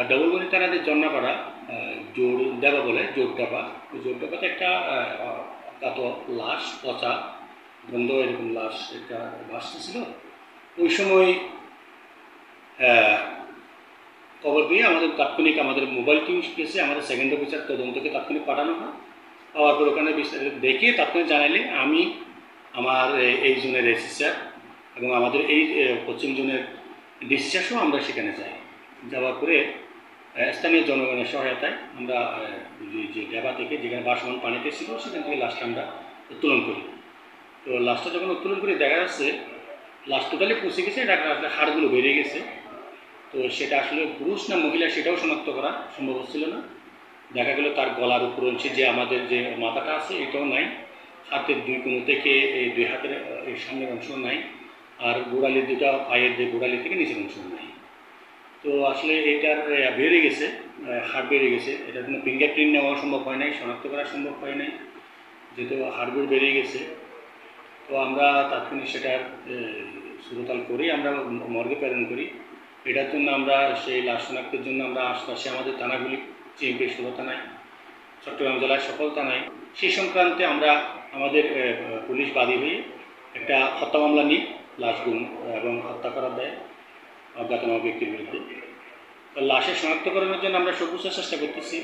ডবলগঞ্জ থানাতে জন্নাপাড়া জোরডাবা বলে জোরডাবা। ওই জোরডাবাতে একটা অজ্ঞাত লাশ, পচা গন্ধ এরকম লাশ একটা ভাসতেছিল। ওই সময় খবর পেয়ে আমাদের তাৎক্ষণিক আমাদের মোবাইল টিম গেছে, আমাদের সেকেন্ড অফিসার তদন্তকে তাৎক্ষণিক পাঠানো হয়। পাওয়ার পর ওখানে বিস্তারিত দেখে তাৎক্ষণিক জানাইলে আমি আমার এই জোনের এসি স্যার এবং আমাদের এই পশ্চিম জোনের ডিসচার্জও আমরা সেখানে যাই। যাওয়ার পরে স্থানীয় জনগণের সহায়তায় আমরা যে ডেবা থেকে যেখানে বাসমান পানিতে ছিল সেখান থেকে লাশটা আমরা উত্তোলন করি। তো লাশটা যখন উত্তোলন করে দেখা যাচ্ছে লাশ টোটালি পচে গেছে, এটা হাড়গুলো বেরিয়ে গেছে। তো সেটা আসলে পুরুষ না মহিলা সেটাও শনাক্ত করা সম্ভব হচ্ছিল না। দেখা গেল তার গলার উপর হচ্ছে যে আমাদের যে মাথাটা আছে এটাও নাই, হাতের দুই কোণো থেকে এই দুই হাতের এই সামনের অংশ নাই, আর গোড়ালি দুটা পায়ের যে গোড়ালি থেকে নিচের অংশ নাই। তো আসলে এটার বেড়ে গেছে, হাড় বেড়ে গেছে, এটার কোনো ফিঙ্গারপ্রিন্ট নেওয়া সম্ভব হয় নাই, শনাক্ত করা সম্ভব হয় নাই, যেহেতু হাড়গুলো বেড়ে গেছে। তো আমরা তাৎক্ষণিক সেটার সুরতাল করেই আমরা মর্গে প্রেরণ করি। এটার জন্য আমরা সেই লাশ শনাক্তের জন্য আমরা আশপাশে আমাদের থানাগুলি চিএমপি 16 থানায়, চট্টগ্রাম জেলার সকল থানায় সেই সংক্রান্তে আমরা আমাদের পুলিশ বাদী হয়ে একটা হত্যা মামলা নিই লাশ গুম এবং হত্যা করার দায় অজ্ঞাতনামা ব্যক্তির বিরুদ্ধে। লাশের শনাক্তকরণের জন্য আমরা সর্বোচ্চ চেষ্টা করতেছি।